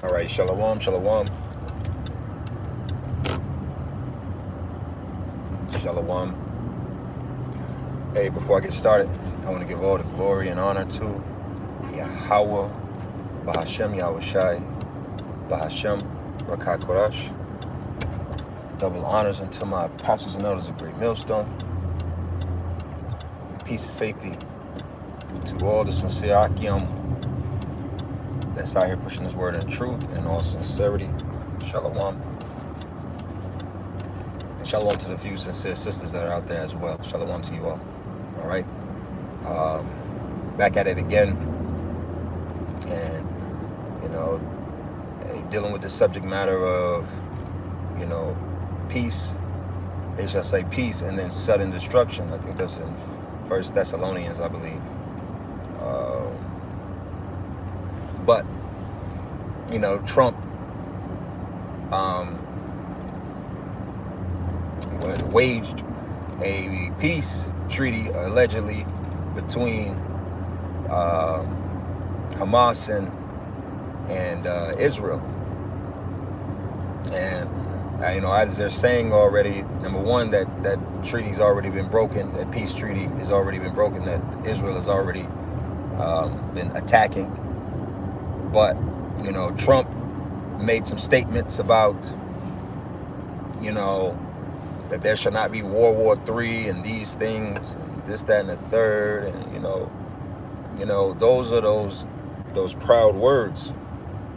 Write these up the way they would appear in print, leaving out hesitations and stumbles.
All right, shalom, shalom. Shalom. Hey, before I get started, I want to give all the glory and honor to Yahweh, Bahashem Yahushai, Bahashem Rakat Korash. Double honors unto my pastors and elders of Great Millstone. Peace and safety to all the sincere Akim that's out here pushing this word in truth and in all sincerity. Shalom. And shalom to the few sincere sisters that are out there as well. Shalom to you all. All right. Back at it again. And, dealing with the subject matter of, peace. They shall say peace and then sudden destruction. I think that's in 1 Thessalonians, I believe. But, Trump waged a peace treaty allegedly between Hamas and Israel. And as they're saying already, number one, that treaty's already been broken, that peace treaty has already been broken, that Israel has already been attacking. But, Trump made some statements about, that there shall not be World War III and these things, and this, that, and the third. And, those are those proud words.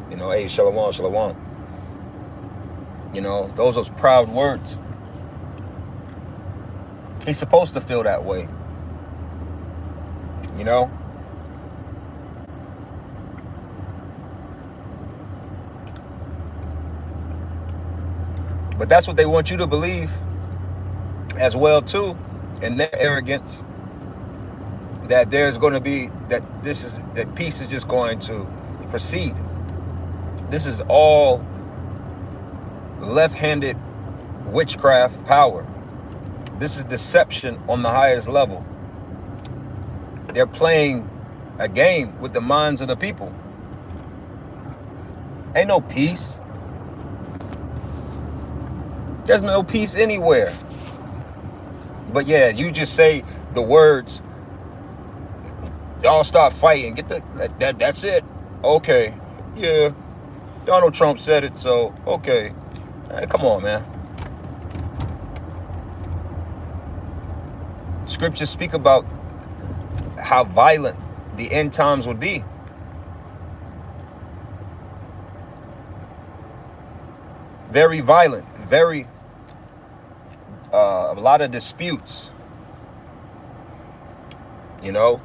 Hey, shalom, shalom. Those proud words. He's supposed to feel that way. But that's what they want you to believe as well, too, in their arrogance, that there's going to be, that peace is just going to proceed. This is all left-handed witchcraft power. This is deception on the highest level. They're playing a game with the minds of the people. Ain't no peace. There's no peace anywhere. But yeah, you just say the words, y'all start fighting, that's it. Okay, yeah, Donald Trump said it, so okay. Hey, come on, man. Scriptures speak about how violent the end times would be. Very violent, very, a lot of disputes, a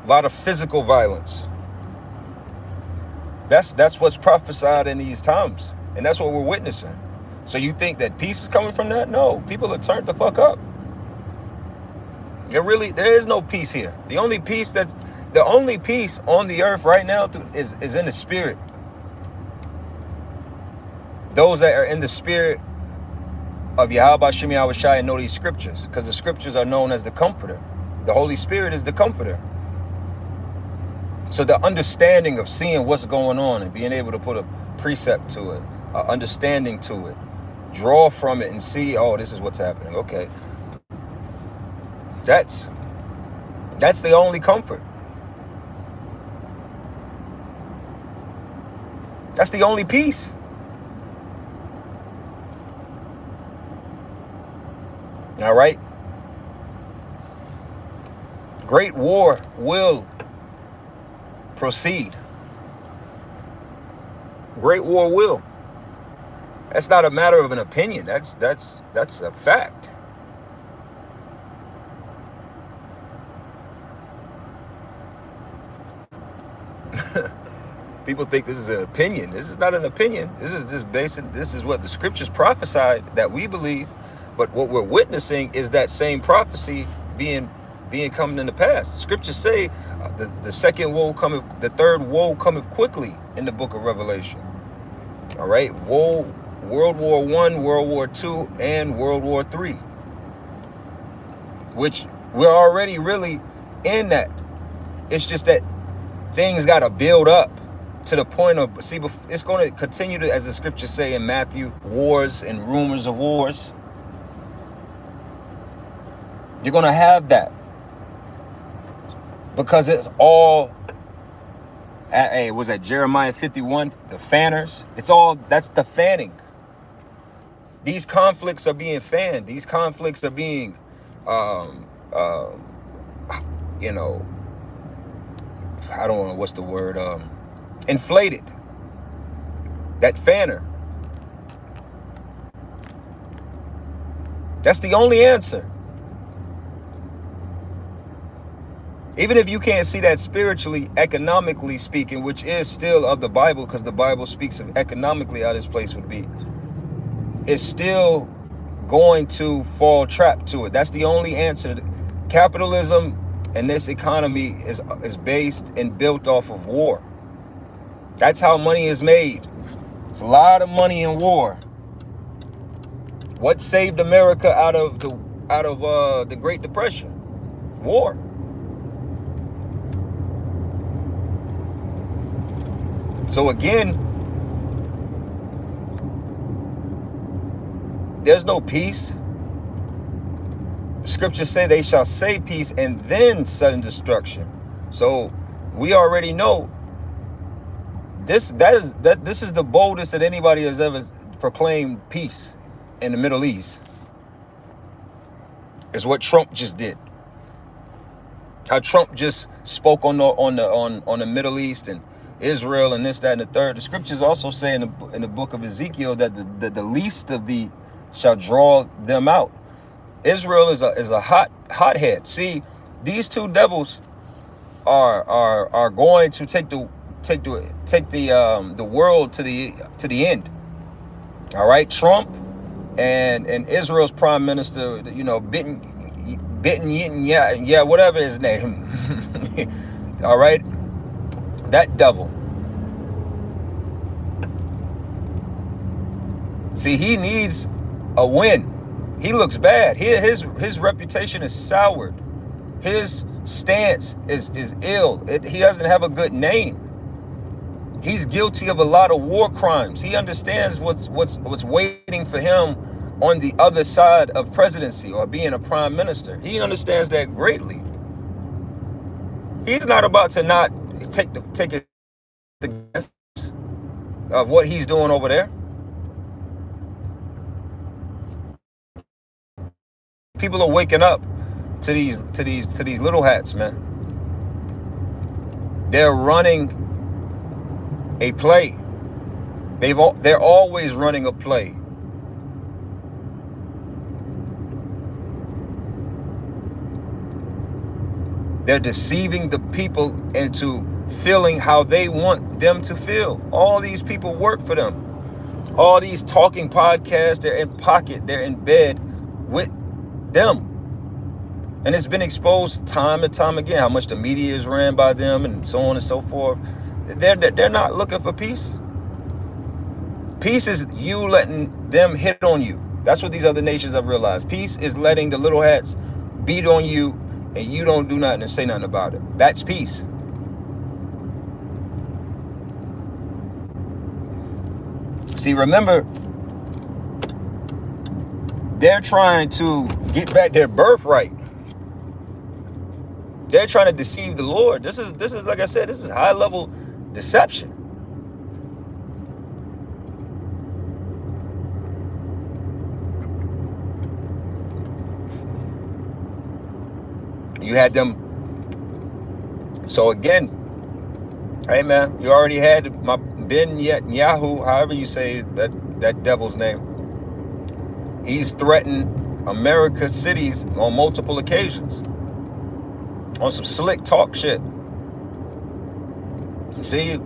lot of physical violence. That's what's prophesied in these times. And that's what we're witnessing. So you think that peace is coming from that? No, people are turned the fuck up. There is no peace here. The only peace on the earth right now is in the spirit. Those that are in the spirit of Yahweh Shem Yahushai and know these scriptures, because the scriptures are known as the comforter. The Holy Spirit is the comforter. So the understanding of seeing what's going on and being able to put a precept to it, understanding to it, draw from it and see, oh, this is what's happening. Okay. That's the only comfort. That's the only peace. All right. Great war will proceed. Great war will. That's not a matter of an opinion. That's a fact. People think this is an opinion. This is not an opinion. This is just basic. This is what the scriptures prophesied that we believe. But what we're witnessing is that same prophecy being coming in the past. The scriptures say the second woe cometh, the third woe cometh quickly in the book of Revelation. All right, woe, World War I, World War II, and World War III, which we're already really in that. It's just that things got to build up. to the point of, see, it's going to continue to, as the scriptures say in Matthew, wars and rumors of wars. You're going to have that because it's all, hey, was that Jeremiah 51, the fanners? It's all, that's the fanning. These conflicts are being fanned. These conflicts are being, you know, I don't know what's the word, inflated. That fanner. That's the only answer. Even if you can't see that spiritually, economically speaking, which is still of the Bible, because the Bible speaks of economically how this place would be, it's still going to fall trap to it. That's the only answer. Capitalism and this economy is based and built off of war. That's how money is made. It's a lot of money in war. What saved America out of the Great Depression? War. So again, there's no peace. Scriptures say they shall say peace and then sudden destruction. So we already know this is the boldest that anybody has ever proclaimed peace in the Middle East. Is what Trump just did. How Trump just spoke on the Middle East and Israel and this, that, and the third. The scriptures also say in the book of Ezekiel that the least of thee shall draw them out. Israel is a hothead. See, these two devils are going to take the world to the end. All right, Trump and Israel's prime minister, you know, yeah, whatever his name. All right, that devil. See, he needs a win. He looks bad. His reputation is soured. His stance is ill. He doesn't have a good name. He's guilty of a lot of war crimes. He understands what's waiting for him on the other side of presidency or being a prime minister. He understands that greatly. He's not about to not take the guess of what he's doing over there. People are waking up to these little hats, man. They're running a play. They're always running a play. They're deceiving the people into feeling how they want them to feel. All these people work for them. All these talking podcasts, they're in pocket, they're in bed with them. And it's been exposed time and time again how much the media is ran by them and so on and so forth. They're not looking for peace. Peace is you letting them hit on you. That's what these other nations have realized. Peace is letting the little hats beat on you and you don't do nothing and say nothing about it. That's peace. See, remember, they're trying to get back their birthright. They're trying to deceive the Lord. This is like I said, this is high level deception. You had them. So again, hey man, you already had my Ben Netanyahu, however you say that devil's name. He's threatened America's cities on multiple occasions. On some slick talk shit. See,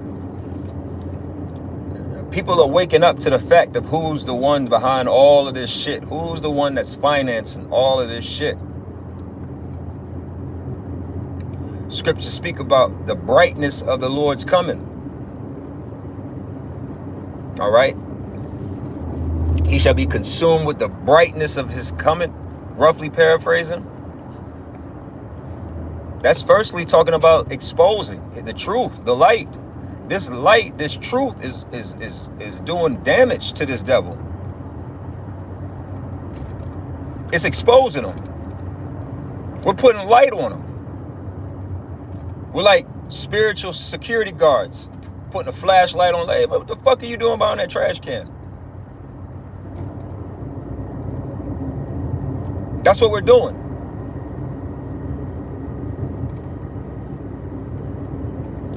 people are waking up to the fact of who's the one behind all of this shit. Who's the one that's financing all of this shit. Scriptures speak about the brightness of the Lord's coming. All right. He shall be consumed with the brightness of his coming. Roughly paraphrasing. That's firstly talking about exposing the truth, the light. This light, this truth is doing damage to this devil. It's exposing them. We're putting light on them. We're like spiritual security guards, putting a flashlight on. Hey, what the fuck are you doing behind that trash can? That's what we're doing.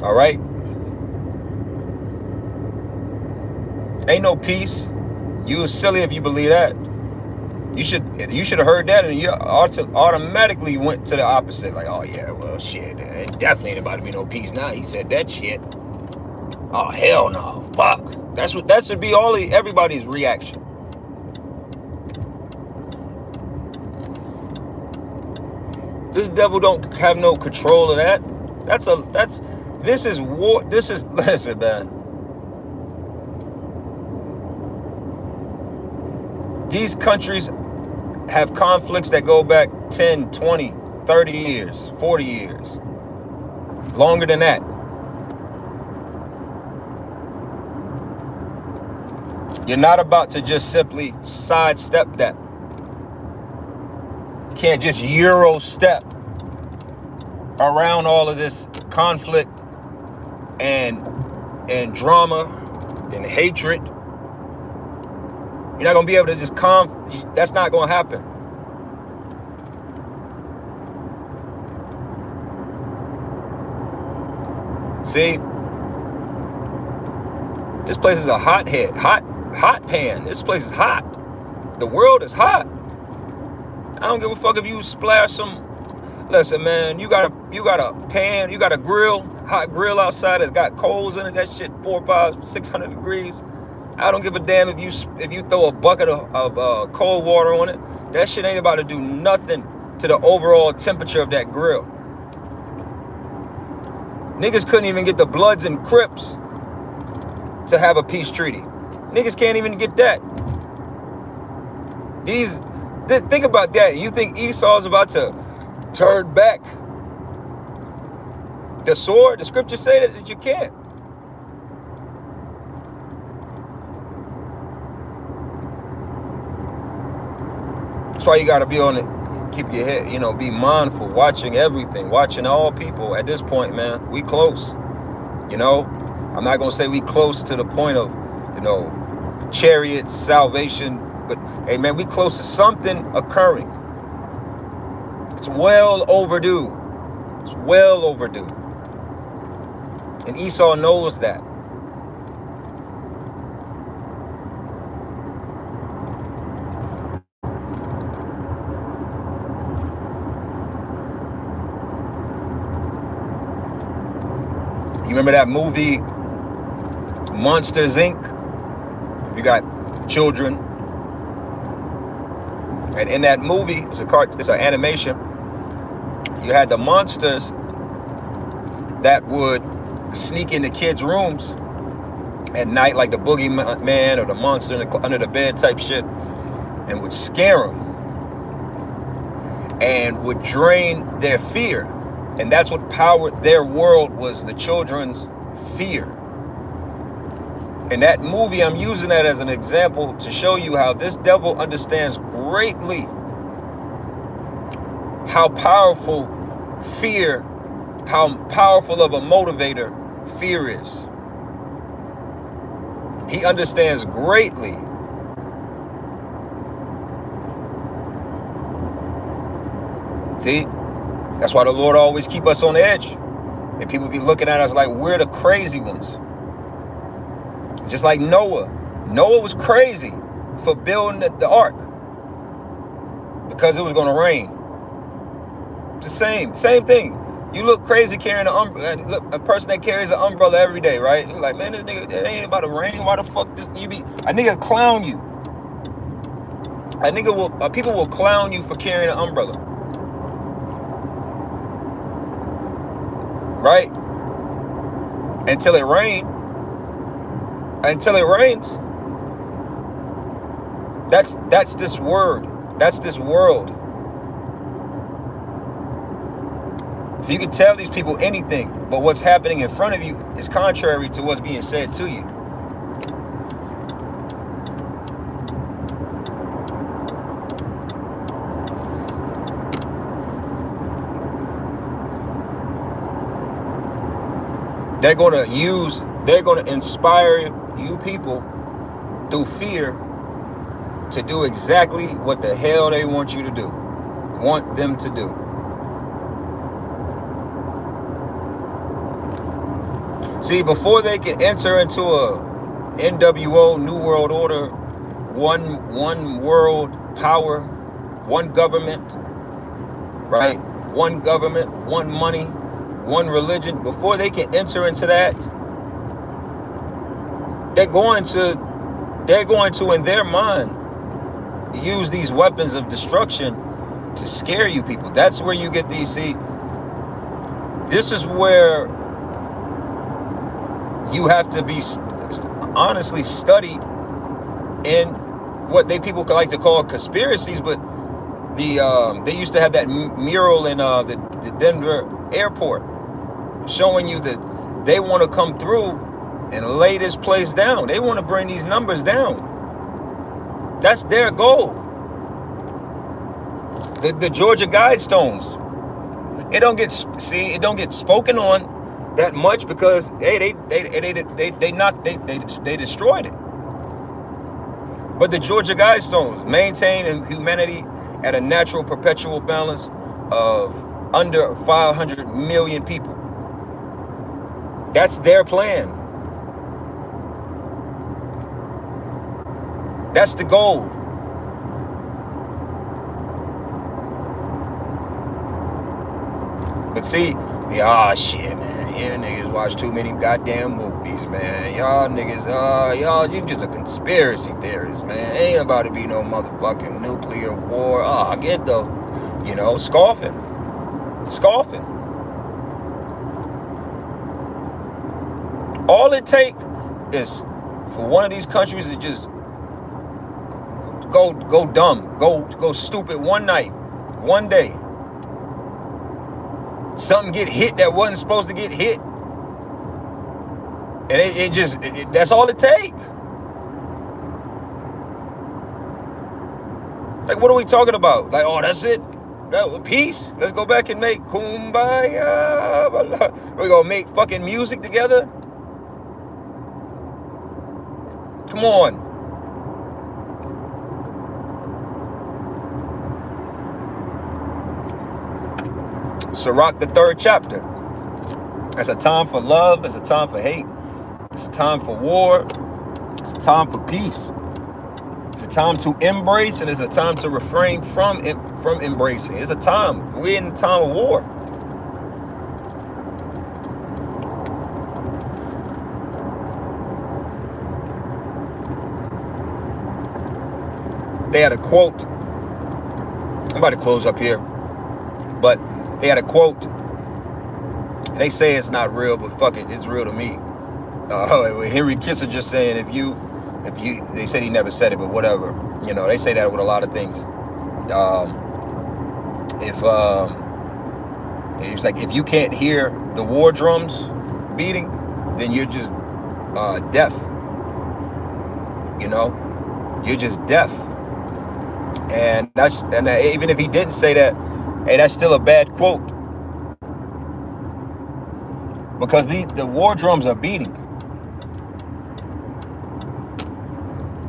All right? Ain't no peace. You was silly if you believe that. You should have heard that, and you automatically went to the opposite. Like, oh yeah, well shit, there definitely ain't about to be no peace now. He said that shit. Oh hell no, fuck. That should be everybody's reaction. This devil don't have no control of that. This is war. Listen, man. These countries have conflicts that go back 10, 20, 30 years, 40 years. Longer than that. You're not about to just simply sidestep that. You can't just Euro step around all of this conflict and drama and hatred. You're not going to be able to just that's not going to happen. See? This place is a hot pan. This place is hot. The world is hot. I don't give a fuck if you splash some. Listen, man, you got a pan, you got a grill, hot grill outside that's got coals in it. That shit 400, 500, 600 degrees. I don't give a damn if you throw a bucket of cold water on it. That shit ain't about to do nothing to the overall temperature of that grill. Niggas couldn't even get the Bloods and Crips to have a peace treaty. Niggas can't even get that. Think about that. You think Esau's about to turn back the sword? The scriptures say that you can't. That's why you got to be on it. Keep your head, be mindful, watching everything, watching all people. At this point, man, we close. I'm not going to say we close to the point of, chariot salvation, but hey, man, we close to something occurring. It's well overdue. It's well overdue. And Esau knows that. You remember that movie, Monsters, Inc.? If you got children. And in that movie, it's an animation. You had the monsters that would sneak into kids' rooms at night, like the boogeyman or the monster under the bed type shit, and would scare them and would drain their fear. And that's what powered their world, was the children's fear. In that movie, I'm using that as an example to show you how this devil understands greatly how powerful fear, how powerful of a motivator fear is. He understands greatly. See? That's why the Lord always keep us on edge. And people be looking at us like we're the crazy ones. Just like Noah. Noah was crazy for building the ark because it was going to rain. It's the same thing. You look crazy carrying an umbrella. Look, a person that carries an umbrella every day, right? You're like, man, this nigga, it ain't about to rain. Why the fuck this? A nigga clown you. People will clown you for carrying an umbrella. Right? Until it rains. That's this word. That's this world. So you can tell these people anything, but what's happening in front of you is contrary to what's being said to you. They're going to inspire you people through fear to do exactly what the hell they want you to do, want them to do. See, before they can enter into a NWO, New World Order, one world power, one government, right? One government, one money, one religion, before they can enter into that, they're going to in their mind use these weapons of destruction to scare you people. That's where you get these. See, this is where you have to be honestly studied in what people like to call conspiracies, but they used to have that mural in the Denver airport showing you that they want to come through and lay this place down. They want to bring these numbers down. That's their goal. The Georgia Guidestones, it don't get spoken on that much because hey, they destroyed it. But the Georgia Guidestones maintain humanity at a natural perpetual balance of under 500 million people. That's their plan. That's the goal. But see, shit, man. You niggas watch too many goddamn movies, man. Y'all niggas, you just a conspiracy theorist, man. Ain't about to be no motherfucking nuclear war. I get the, scoffing. All it takes is for one of these countries to just go dumb, go stupid one night, one day. Something get hit that wasn't supposed to get hit. And that's all it takes. Like, what are we talking about? Like, oh, that's it? Peace? Let's go back and make kumbaya. We're going to make fucking music together? Come on. Sirach, the 3rd chapter. It's a time for love. It's a time for hate. It's a time for war. It's a time for peace. It's a time to embrace, and it's a time to refrain from embracing. It's a time. We're in a time of war. They had a quote. I'm about to close up here. But they had a quote. They say it's not real, but fuck it, it's real to me. Henry Kissinger saying, if you, they said he never said it, but whatever. They say that with a lot of things. It's like, if you can't hear the war drums beating, then you're just deaf. You're just deaf. And even if he didn't say that, hey, that's still a bad quote. Because the war drums are beating.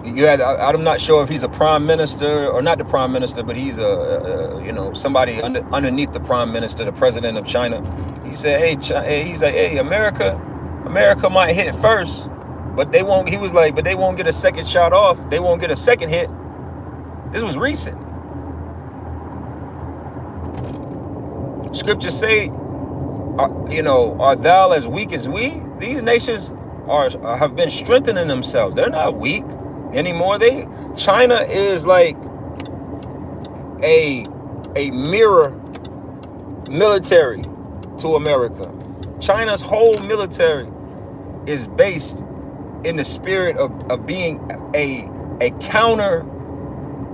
I'm not sure if he's a prime minister or not the prime minister, but he's somebody underneath the prime minister, the president of China. He said, hey, America might hit first, but they won't. He was like, but they won't get a second shot off. They won't get a second hit. This was recent. Scriptures say, art thou as weak as we? These nations have been strengthening themselves. They're not weak anymore. China is like a mirror military to America. China's whole military is based in the spirit of being a counter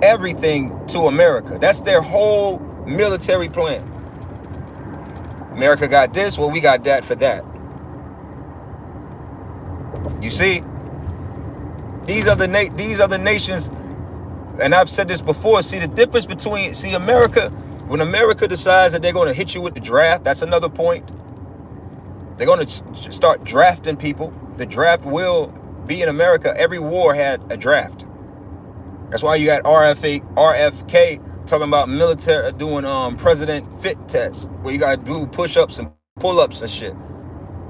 everything to America. That's their whole military plan. America got this, well, we got that for that. You see, these other nations, and I've said this before. See the difference between America. When America decides that they're going to hit you with the draft, that's another point. They're going to start drafting people. The draft will be in America. Every war had a draft. That's why you got RFK talking about military doing president fit tests, where you got to do push-ups and pull-ups and shit.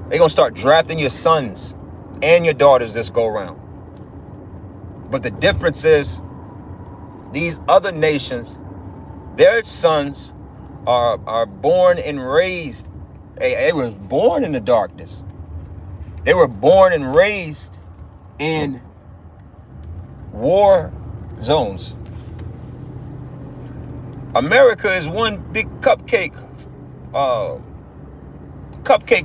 They're going to start drafting your sons and your daughters this go around. But the difference is these other nations, their sons are born and raised. They were born in the darkness. They were born and raised in war zones. America is one big cupcake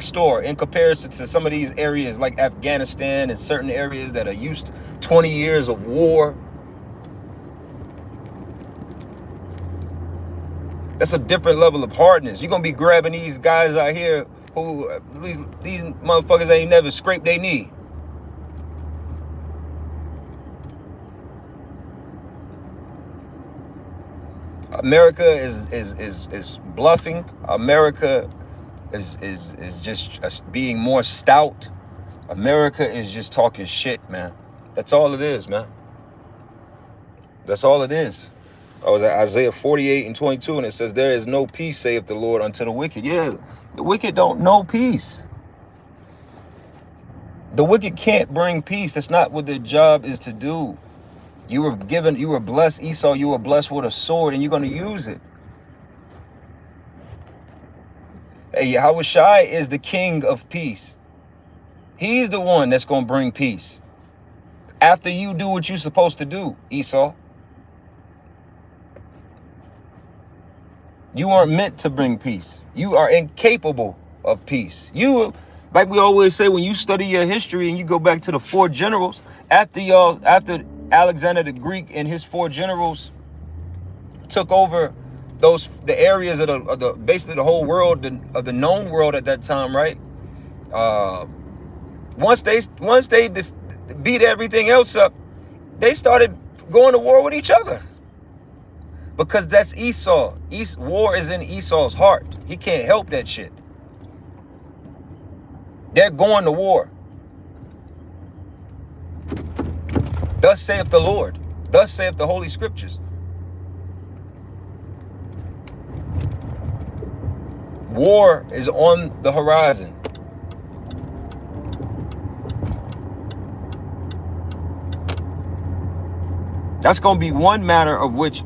store in comparison to some of these areas like Afghanistan and certain areas that are used to 20 years of war. That's a different level of hardness. You're going to be grabbing these guys out here who, these motherfuckers ain't never scraped their knee. America is bluffing. America is just being more stout. America is just talking shit, man. That's all it is, man. That's all it is. I was at Isaiah 48:22, and it says, there is no peace, saith the Lord, unto the wicked. Yeah, the wicked don't know peace. The wicked can't bring peace. That's not what their job is to do. You were blessed, Esau, you were blessed with a sword, and you're going to use it. Hey, Yahushua is the king of peace. He's the one that's going to bring peace. After you do what you're supposed to do, Esau. You aren't meant to bring peace. You are incapable of peace. You, like we always say, when you study your history and you go back to the 4 generals, after Alexander the Greek and his 4 generals took over the areas of the basically the whole world, of the known world at that time, right? Once they beat everything else up, they started going to war with each other. Because that's Esau. War is in Esau's heart. He can't help that shit. They're going to war. Thus saith the Lord. Thus saith the Holy Scriptures. War is on the horizon. That's going to be one matter of which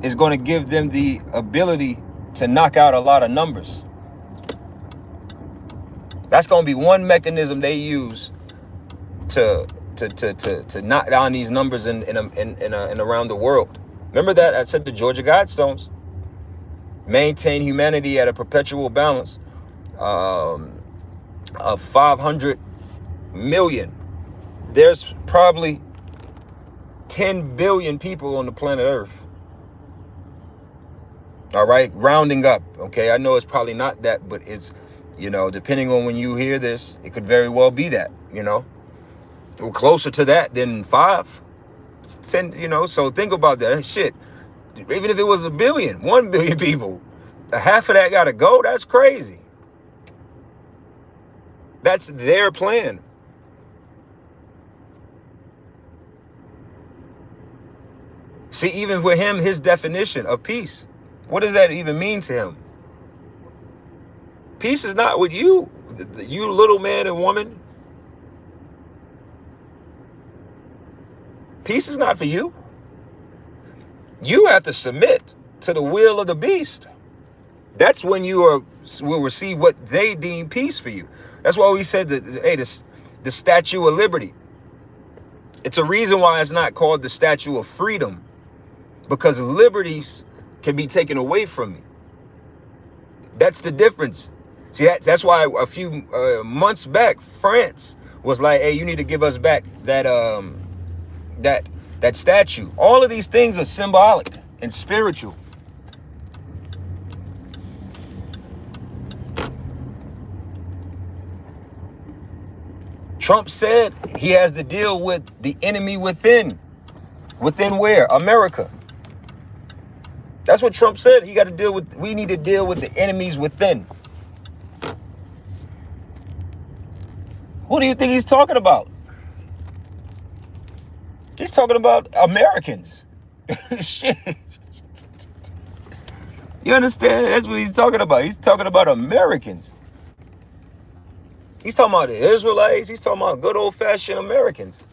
is going to give them the ability to knock out a lot of numbers. That's going to be one mechanism they use to knock down these numbers in around the world. Remember that I said the Georgia Guidestones maintain humanity at a perpetual balance of 500 million. There's probably 10 billion people on the planet Earth. All right, rounding up. Okay, I know it's probably not that, but it's, depending on when you hear this, it could very well be that, We're closer to that than 5, 10, so think about that. Shit, even if it was 1 billion people, half of that gotta go. That's crazy. That's their plan. See, even with him, his definition of peace, what does that even mean to him? Peace is not with you little man and woman. Peace is not for you. You have to submit to the will of the beast. That's when you will receive what they deem peace for you. That's why we said that, hey, the Statue of Liberty. It's a reason why it's not called the Statue of Freedom, because liberties can be taken away from you. That's the difference. See, that's why a few months back, France was like, hey, you need to give us back that statue. All of these things are symbolic and spiritual. Trump said he has to deal with the enemy within. Within where? America. That's what Trump said. He got to deal with, we need to deal with the enemies within. Who do you think he's talking about? He's talking about Americans. Shit. You understand? That's what he's talking about. He's talking about Americans. He's talking about the Israelites. He's talking about good old-fashioned Americans.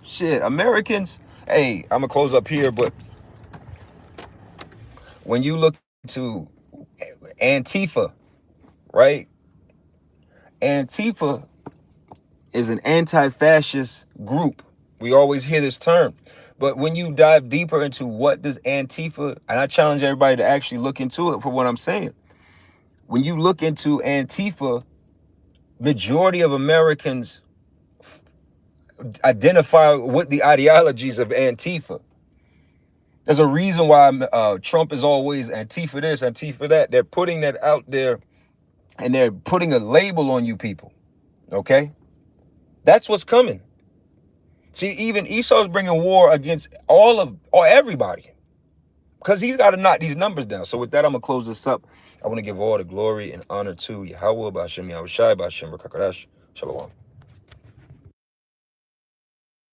Shit, Americans. Hey, I'm gonna close up here, but when you look to Antifa, right? Antifa is an anti-fascist group. We always hear this term. But when you dive deeper into what does Antifa, and I challenge everybody to actually look into it for what I'm saying. When you look into Antifa, majority of Americans identify with the ideologies of Antifa. There's a reason why Trump is always Antifa this, Antifa that. They're putting that out there and they're putting a label on you people. Okay? That's what's coming. See, even Esau's bringing war against everybody because he's got to knock these numbers down. So with that, I'm going to close this up. I want to give all the glory and honor to Yahweh, Ba'ashem Yahushai, Ba'ashem Rakakadash. Shalom.